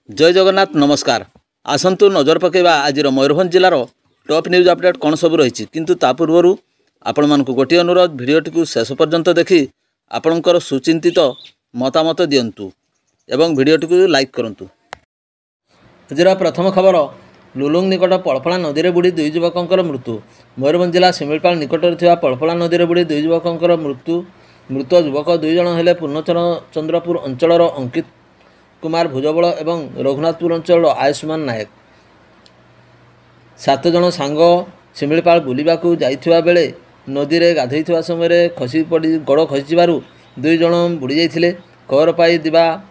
जय जगन्नाथ नमस्कार। आसंतु नजर पकेबा आज मयूरभंज जिलार टॉप न्यूज अपडेट कौन सब रही किंतु ता पूर्व आपण मानक गोटे अनुरोध भिडियोटी को शेष पर्यंत देखि आपणकर सुचिंतित मतामत दिंतु एवं भिडियोटी को लाइक करंतु। आज प्रथम खबर लुलुंग निकट पलफला नदी में बुड़ी दुई युवकों मृत्यु। मयूरभंज जिला शिमिलपाल निकट पलफला नदी में बुड़ी दुई युवकों मृत्यु। मृत युवक दुई जन हेले पूर्णचंद्रपुर अंचल अंकित कुमार भुजबल एवं रघुनाथपुर अंचल आयुष्मान नायक। 7 जन सांग शिमिलपाल बुलिबाकू जाइथिबा बेले नदी में गाधोइथिबा समय खसी पड़ी गोड़ खसीबारु 2 जन बुड़ी जाइथिले। खबर पाई दिबा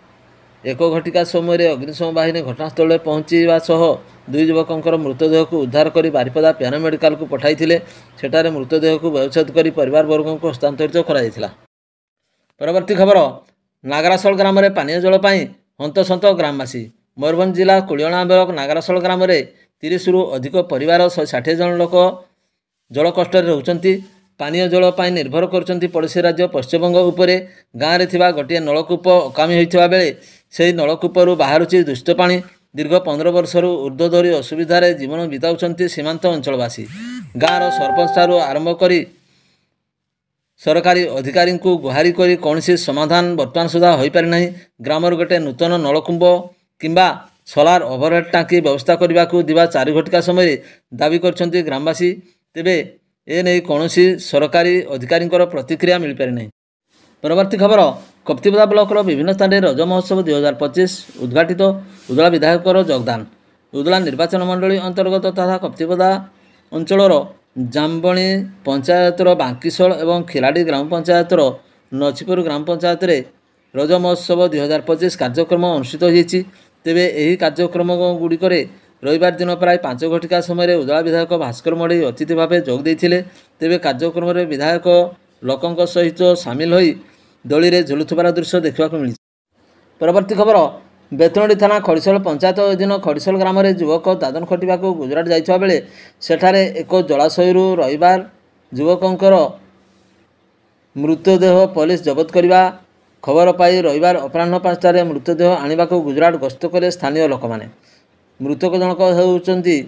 1 घटिका समय अग्निशम बाहिनी घटनास्थल में पहुँचा सह 2 युवकों मृतदेह को उद्धार कर बारिपदा प्यानो मेडिकल को पठाइथिले। सेठारे मृतदेह को व्यवच्छेद कर परिवार वर्गों को हस्तांतरित कराइथिला। परवर्ती खबर नागरासल ग्राम में पानीय जल पाई हंतसंत ग्रामवासी। मयूरभंज जिला कुलियणा ब्लॉक नागरासल ग्राम में 30 रु अधिक परिवार 160 जन लोक जल कष्ट रोचंती। पानीय जल पाई निर्भर करचंती पड़ोसी राज्य पश्चिमबंग उपरे। गाँव में थिबा गोटे नलकूप अकामी होइथिबा बेले से नलकूपरू बाहरुची दूषित पानी। दीर्घ 15 वर्षरू ऊर्ध्व धरी असुविधार जीवन बिताउछंती सीमांत अंचलवासी। गाँवर सरपंच ठारू आरंभ करी सरकारी अधिकारी को गुहारी करी कौनसी समाधान बर्तमान सुधा हो पारि नहीं। ग्रामर गोटे नूतन नलकुंभ किंबा सोलार ओवरहेड टांकी व्यवस्था करने को दिवा 4 घटिका समय दाबी करछंती ग्रामवासी। तेबे एने कौनसी सरकारी अधिकारी प्रतिक्रिया मिल पारि नहीं। परवर्ती खबर कप्तिपदा ब्लॉकर विभिन्न स्थान में रज महोत्सव 2025 उद्घाटित। उदला विधायक योगदान। उदला निर्वाचन मंडली अंतर्गत तथा कप्तिपदा अंचल जामबणी पंचायतर बांकीशोल एवं खिलाड़ी ग्राम पंचायतर नछीपुर ग्राम पंचायत रे रज महोत्सव 2025 कार्यक्रम अनुष्ठित होइछि। तेबे एही कार्यक्रम गुड़िक रविवार दिन प्राय 5 घटिका समय उदला विधायक भास्कर मढ़ी अतिथि भाव जोग देइथिले। तेबे कार्यक्रम में विधायक लोकों सहित सामिल होई दली रे झुलुथबार दृश्य देखा मिली। परवर्ती खबर बेतनडी थाना खड़ीशोल पंचायत अधीन खड़ीशोल ग्राम में युवक दादन खटिबा को गुजरात जाइथिबा बेले सेठारे एक जलाशयरू रविवार युवकों मृतदेह पुलिस जबत करने खबर पाई रविवार अपराह्न 5टार मृतदेह आने को गुजरात गस्त कले स्थानीय लोक मैंने। मृतक जनक होउचंती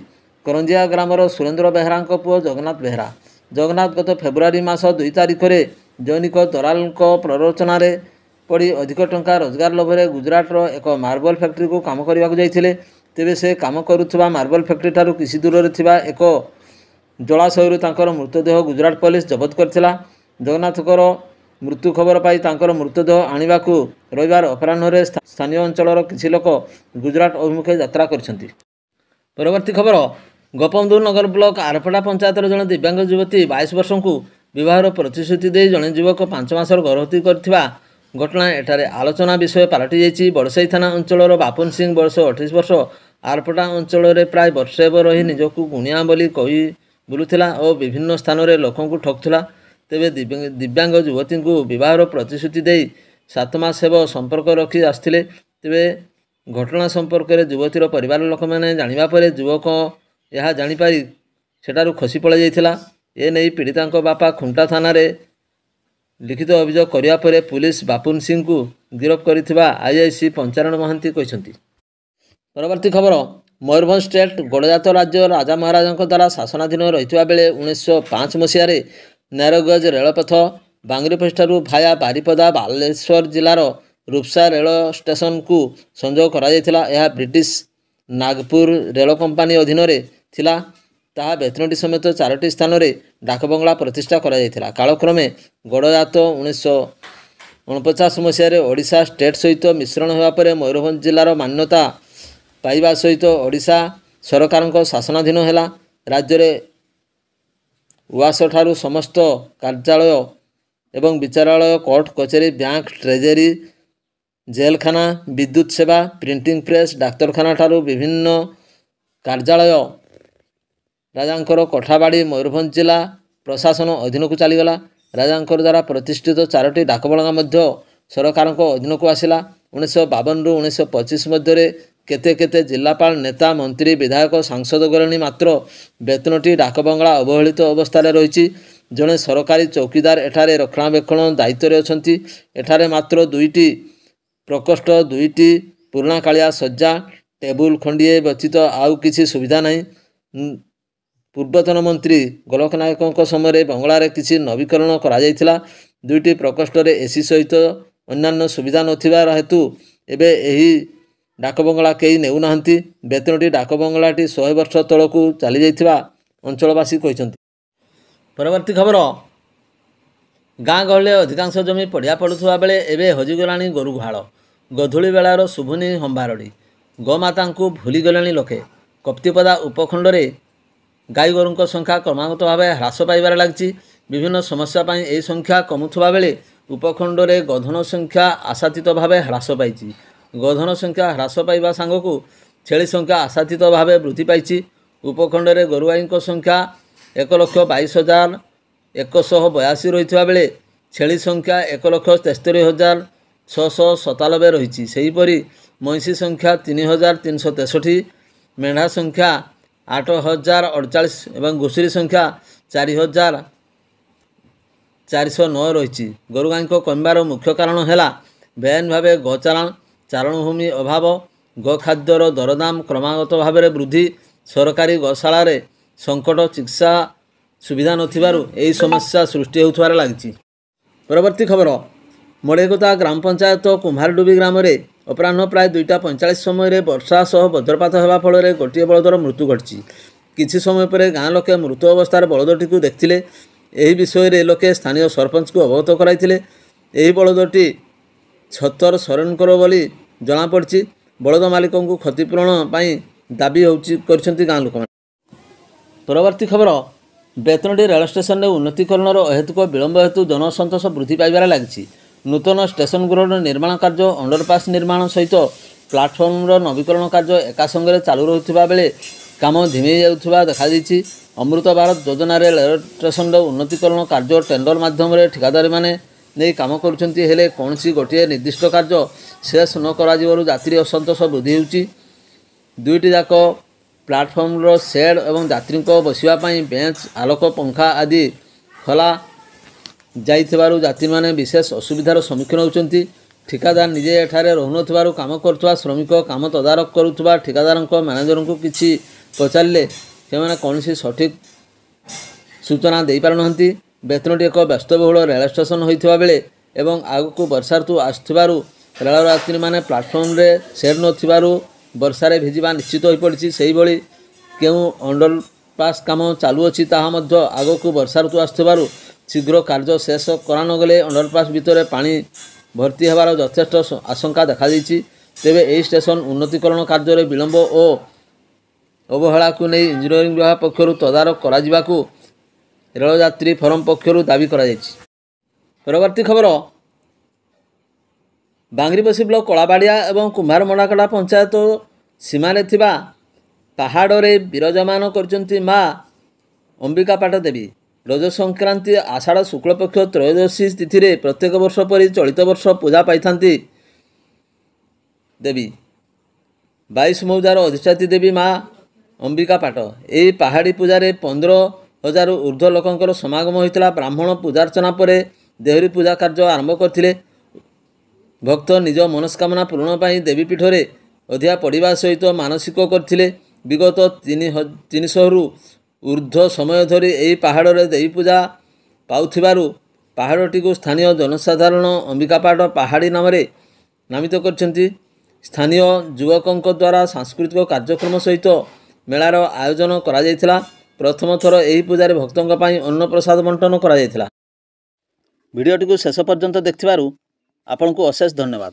करंजिया ग्रामर सुरेंद्र बेहरा पुओ जगन्नाथ बेहरा। जगन्नाथ गत फेब्रुआरी मास 2 तारिख में दैनिक दलाल प्ररोचन पड़ी अधिक टंका रोजगार लोभरे गुजरात एक मार्बल फैक्ट्री को काम करने जाइथिले। तेबे से काम करुवा मार्बल फैक्ट्री ठारू किसी दूर में थिबा एक जलाशयरू तांकर मृतदेह गुजरात पुलिस जबत करथिला। जगन्नाथकर मृत्यु खबर पाई तांकर मृतदेह आनिबा को रविवार अपराह्न स्थानीय अंचलर किछि लोक गुजरात अभिमुखे यात्रा करछंती। परवर्ती खबर गोपबंधु नगर ब्लॉक आरपड़ा पंचायतर जड़े दिव्यांग युवती 22 वर्ष को विवाहर प्रतिश्रुति दे जड़े युवक 5 मासर गर्भवती करथिबा घटना एठारे आलोचना विषय पालटि जाइछि। बड़साई थाना अंचलर बापुन सिंह वर्ष 28 वर्ष आरपड़ा अंचल प्राय वर्षे रही निजक गुणिया बोली कही बुलूला और विभिन्न स्थान में लोकों को ठगुला। तेबे दिव्यांग युवती को विवाहर प्रतिश्रुति दे 7 मास हेब संपर्क रखी आसथिले। तेबे घटना संपर्क में युवतीर परिवार लोक मैंने जानिबा परे युवक यह जानिपारी सेठारू खसी पड़ जाइथिला। एने पीड़िता बापा खुंटा थाना रे लिखित अभियोग करिया परे पुलिस बापुन सिंह को गिरफ्त करिथिबा आईआईसी पंचारण महांती कहिसंती। परवर्ती खबर मयूरभंज स्टेट गड़जात राज्य राजा महाराजा द्वारा शासनाधीन रही बेले 1905 मसीह नैरगज रेलपथ बांगरीपोस्ट ठारू भाया बारिपदा बालेश्वर जिलार रूपसा रेल स्टेशन को संजोग करा जायथिला। यह ब्रिटिश नागपुर रेल कंपानी अधीन रे थिला। ताहा बेतनटी समेत 4टी स्थान में डाकबंगला प्रतिष्ठा करा जायथिला। कालक्रमे गड़जात 1949 मसीह ओडिशा स्टेट सहित मिश्रण होगा पर मयूरभंज जिलार मान्यता पाइबा सहित ओडिशा सरकार शासनाधीन है। राज्य में उआस ठारू समस्त कार्यालय एवं विचारालय कोर्ट कचेरी बैंक ट्रेजेरी जेलखाना विद्युत सेवा प्रिंटिंग प्रेस डाक्तरखाना ठारू विभिन्न कार्यालय राजांकर कोठाबाड़ी मयूरभंज जिला प्रशासन अधीन को चलीगला। राजांकर द्वारा प्रतिष्ठित 4टी डाकबंगला मध्य सरकार अधीन को आसला। 1952 रु 1925 मध्य केते केते जिलापाल नेता मंत्री विधायक सांसद गणी मात्र बेतनटी डाकबंगला अवहेलित अवस्था रही। जड़े सरकारी चौकीदार एठारे रक्षणाबेक्षण दायित्व अच्छा। एठारे मात्र 2टी प्रकोष्ठ 2टी ପୁରୁଣା କାଳିଆ ଶଯ୍ୟା ଟେବୁଲ ଖଣ୍ଡିଏ ବ୍ୟତୀତ ଆଉ କିଛି ସୁବିଧା ନାହିଁ। ପୂର୍ବତନ ମନ୍ତ୍ରୀ ଗୋଲଖ ନାୟକଙ୍କ ସମୟରେ ବଙ୍ଗଳାରେ କିଛି ନବୀକରଣ କରାଯାଇଥିଲା। 2ଟି ପ୍ରକୋଷ୍ଠରେ ଏସି ସହିତ ଅନ୍ୟାନ୍ୟ ସୁବିଧା ନଥିବା ହେତୁ ଏବେ ଏହି ଡାକବଙ୍ଗଳା କେହି ନେଉନାହାନ୍ତି। ବେତନଟି ଡାକବଙ୍ଗଳାଟି 100 ବର୍ଷ ତଳକୁ ଚାଲିଯାଇଥିବା ଅଞ୍ଚଳବାସୀ କହିଛନ୍ତି। ପରବର୍ତ୍ତୀ ଖବର, ଗାଁ ଗହଳିରେ ଅଧିକାଂଶ ଜମି ପଡ଼ିଆ ପଡ଼ୁଥିବା ବେଳେ ଏବେ ହଜିଗଲାଣି ଗୋରୁ ଗୁହାଳ। ଗୋଧୂଳି ବେଳାର ଶୁଭୁନି ହମ୍ବାରଡ଼ି। ଗୋମାତାଙ୍କୁ ଭୁଲିଗଲେଣି ଲୋକେ। କପ୍ତିପଦା ଉପଖଣ୍ଡରେ ଗାଈ ଗୋରୁଙ୍କ ସଂଖ୍ୟା କ୍ରମାଗତ ଭାବେ ହ୍ରାସ ପାଇବାରେ ଲାଗିଛି। ବିଭିନ୍ନ ସମସ୍ୟା ପାଇଁ ଏହି ସଂଖ୍ୟା କମୁଥିବା ବେଳେ ଉପଖଣ୍ଡରେ ଗୋଧନ ସଂଖ୍ୟା ଆଶାତୀତ ଭାବେ ହ୍ରାସ ପାଇଛି। ଗୋଧନ ସଂଖ୍ୟା ହ୍ରାସ ପାଇବା ସାଙ୍ଗକୁ ଛେଳି ସଂଖ୍ୟା ଆଶାତୀତ ଭାବେ ବୃଦ୍ଧି ପାଇଛି। ଉପଖଣ୍ଡରେ ଗୋରୁଗାଈଙ୍କ ସଂଖ୍ୟା 1,22,182 ରହିଥିବା ବେଳେ ଛେଳି ସଂଖ୍ୟା 1,73,697 ରହିଛି। ସେହିପରି ମଇଁଷି ସଂଖ୍ୟା 3,363, ମେଣ୍ଢା ସଂଖ୍ୟା 8,048 ଏବଂ ଘୁଷୁରୀ ସଂଖ୍ୟା 4,409 ରହିଛି। ଗୋରୁଗାଈଙ୍କ କମିବାର ମୁଖ୍ୟ କାରଣ ହେଲା ବେଆଇନ ଭାବେ ଗୋଚାଲାଣ, ଚାରଣଭୂମି ଅଭାବ, ଗୋଖାଦ୍ୟର ଦରଦାମ କ୍ରମାଗତ ଭାବରେ ବୃଦ୍ଧି, ସରକାରୀ ଗୋଶାଳାରେ ସଙ୍କଟ, ଚିକିତ୍ସା ସୁବିଧା ନଥିବାରୁ ଏହି ସମସ୍ୟା ସୃଷ୍ଟି ହେଉଥିବାର ଲାଗିଛି। ପରବର୍ତ୍ତୀ ଖବର, ମଡ଼େଇକୋତା ଗ୍ରାମ ପଞ୍ଚାୟତ କୁମ୍ଭାରଡୁବି ଗ୍ରାମରେ ଅପରାହ୍ନ ପ୍ରାୟ 2:45 ସମୟରେ ବର୍ଷା ସହ ବଜ୍ରପାତ ହେବା ଫଳରେ ଗୋଟିଏ ବଳଦର ମୃତ୍ୟୁ ଘଟିଛି। କିଛି ସମୟ ପରେ ଗାଁ ଲୋକେ ମୃତ ଅବସ୍ଥାରେ ବଳଦଟିକୁ ଦେଖିଥିଲେ। ଏହି ବିଷୟରେ ଲୋକେ ସ୍ଥାନୀୟ ସରପଞ୍ଚଙ୍କୁ ଅବଗତ କରାଇଥିଲେ। ଏହି ବଳଦଟି ଛତର ସରେନଙ୍କର ବୋଲି ଜଣାପଡ଼ିଛି। ବଳଦ ମାଲିକଙ୍କୁ କ୍ଷତିପୂରଣ ପାଇଁ ଦାବି କରିଛନ୍ତି ଗାଁ ଲୋକମାନେ। ପରବର୍ତ୍ତୀ ଖବର, ବେତନଟି ରେଳ ଷ୍ଟେସନରେ ଉନ୍ନତିକରଣର ଅହେତୁକ ବିଳମ୍ବ ହେତୁ ଜନସନ୍ତୋଷ ବୃଦ୍ଧି ପାଇବାରେ ଲାଗିଛି। ନୂତନ ଷ୍ଟେସନ ଗୃହର ନିର୍ମାଣ କାର୍ଯ୍ୟ, ଅଣ୍ଡରପାସ୍ ନିର୍ମାଣ ସହିତ ପ୍ଲାଟଫର୍ମର ନବୀକରଣ କାର୍ଯ୍ୟ ଏକା ସଙ୍ଗରେ ଚାଲୁ ରହୁଥିବା ବେଳେ କାମ ଧିମେଇ ଯାଉଥିବା ଦେଖାଯାଇଛି। ଅମୃତ ଭାରତ ଯୋଜନାରେ ରେଳ ଷ୍ଟେସନର ଉନ୍ନତିକରଣ କାର୍ଯ୍ୟ ଟେଣ୍ଡର ମାଧ୍ୟମରେ ଠିକାଦାରୀମାନେ ନେଇ କାମ କରୁଛନ୍ତି। ହେଲେ କୌଣସି ଗୋଟିଏ ନିର୍ଦ୍ଦିଷ୍ଟ କାର୍ଯ୍ୟ ଶେଷ ନ କରାଯିବାରୁ ଯାତ୍ରୀ ଅସନ୍ତୋଷ ବୃଦ୍ଧି ହେଉଛି। 2ଟି ଯାକ ପ୍ଲାଟଫର୍ମର ସେଡ୍ ଏବଂ ଯାତ୍ରୀଙ୍କ ବସିବା ପାଇଁ ବେଞ୍ଚ, ଆଲୋକ ପଙ୍ଖା ଆଦି ଖୋଲା ଯାଇଥିବାରୁ ଯାତ୍ରୀମାନେ ବିଶେଷ ଅସୁବିଧାର ସମ୍ମୁଖୀନ ହେଉଛନ୍ତି। ଠିକାଦାର ନିଜେ ଏଠାରେ ରହୁନଥିବାରୁ କାମ କରୁଥିବା ଶ୍ରମିକ କାମ ତଦାରଖ କରୁଥିବା ଠିକାଦାରଙ୍କ ମ୍ୟାନେଜରଙ୍କୁ କିଛି ପଚାରିଲେ ସେମାନେ କୌଣସି ସଠିକ୍ ସୂଚନା ଦେଇପାରୁନାହାନ୍ତି। ବେତନଟି ଏକ ବ୍ୟସ୍ତବହୁଳ ରେଳ ଷ୍ଟେସନ ହୋଇଥିବା ବେଳେ ଏବଂ ଆଗକୁ ବର୍ଷା ଋତୁ ଆସୁଥିବାରୁ ରେଳଯାତ୍ରୀମାନେ ପ୍ଲାଟଫର୍ମରେ ସେଡ୍ ନଥିବାରୁ ବର୍ଷାରେ ଭିଜିବା ନିଶ୍ଚିତ ହୋଇପଡ଼ିଛି। ସେହିଭଳି କେଉଁ ଅଣ୍ଡରପାସ୍ କାମ ଚାଲୁଅଛି ତାହା ମଧ୍ୟ ଆଗକୁ ବର୍ଷା ଋତୁ ଆସୁଥିବାରୁ ଶୀଘ୍ର କାର୍ଯ୍ୟ ଶେଷ କରାନଗଲେ ଅଣ୍ଡରପାସ୍ ଭିତରେ ପାଣି ଭର୍ତ୍ତି ହେବାର ଯଥେଷ୍ଟ ଆଶଙ୍କା ଦେଖାଦେଇଛି। ତେବେ ଏହି ଷ୍ଟେସନ ଉନ୍ନତିକରଣ କାର୍ଯ୍ୟରେ ବିଳମ୍ବ ଓ ଅବହେଳାକୁ ନେଇ ଇଞ୍ଜିନିୟରିଂ ବିଭାଗ ପକ୍ଷରୁ ତଦାରଖ କରାଯିବାକୁ ରେଳଯାତ୍ରୀ ଫୋରମ ପକ୍ଷରୁ ଦାବି କରାଯାଇଛି। ପରବର୍ତ୍ତୀ ଖବର, ବାଙ୍ଗିରିପୋଷି ବ୍ଲକ କଳାବାଡ଼ିଆ ଏବଂ କୁମ୍ଭାରମଣ୍ଡାକଟା ପଞ୍ଚାୟତ ସୀମାରେ ଥିବା ପାହାଡ଼ରେ ବିରାଜମାନ କରିଛନ୍ତି ମା ଅମ୍ବିକାପାଟ ଦେବୀ। ରଜ ସଂକ୍ରାନ୍ତି ଆଷାଢ଼ ଶୁକ୍ଳପକ୍ଷ ତ୍ରୟୋଦଶୀ ତିଥିରେ ପ୍ରତ୍ୟେକ ବର୍ଷ ପରି ଚଳିତ ବର୍ଷ ପୂଜା ପାଇଥାନ୍ତି ଦେବୀ। 22 ମୌଜାର ଅଧିଷ୍ଠାତ୍ରୀ ଦେବୀ ମା ଅମ୍ବିକାପାଟ। ଏହି ପାହାଡ଼ି ପୂଜାରେ 15,000ରୁ ଉର୍ଦ୍ଧ୍ୱ ଲୋକଙ୍କର ସମାଗମ ହୋଇଥିଲା। ବ୍ରାହ୍ମଣ ପୂଜାର୍ଚ୍ଚନା ପରେ ଦେହୁରୀ ପୂଜା କାର୍ଯ୍ୟ ଆରମ୍ଭ କରିଥିଲେ। ଭକ୍ତ ନିଜ ମନସ୍କାମନା ପୂରଣ ପାଇଁ ଦେବୀପୀଠରେ ଅଧିଆ ପଡ଼ିବା ସହିତ ମାନସିକ କରିଥିଲେ। ବିଗତ 300ରୁ ଉର୍ଦ୍ଧ୍ୱ ସମୟ ଧରି ଏହି ପାହାଡ଼ରେ ଦେବୀ ପୂଜା ପାଉଥିବାରୁ ପାହାଡ଼ଟିକୁ ସ୍ଥାନୀୟ ଜନସାଧାରଣ ଅମ୍ବିକାପାଟ ପାହାଡ଼ି ନାମରେ ନାମିତ କରିଛନ୍ତି। ସ୍ଥାନୀୟ ଯୁବକଙ୍କ ଦ୍ୱାରା ସାଂସ୍କୃତିକ କାର୍ଯ୍ୟକ୍ରମ ସହିତ ମେଳାର ଆୟୋଜନ କରାଯାଇଥିଲା। ପ୍ରଥମ ଥର ଏହି ପୂଜାରେ ଭକ୍ତଙ୍କ ପାଇଁ ଅନ୍ନପ୍ରସାଦ ବଣ୍ଟନ କରାଯାଇଥିଲା। ଭିଡ଼ିଓଟିକୁ ଶେଷ ପର୍ଯ୍ୟନ୍ତ ଦେଖିଥିବାରୁ ଆପଣଙ୍କୁ ଅଶେଷ ଧନ୍ୟବାଦ।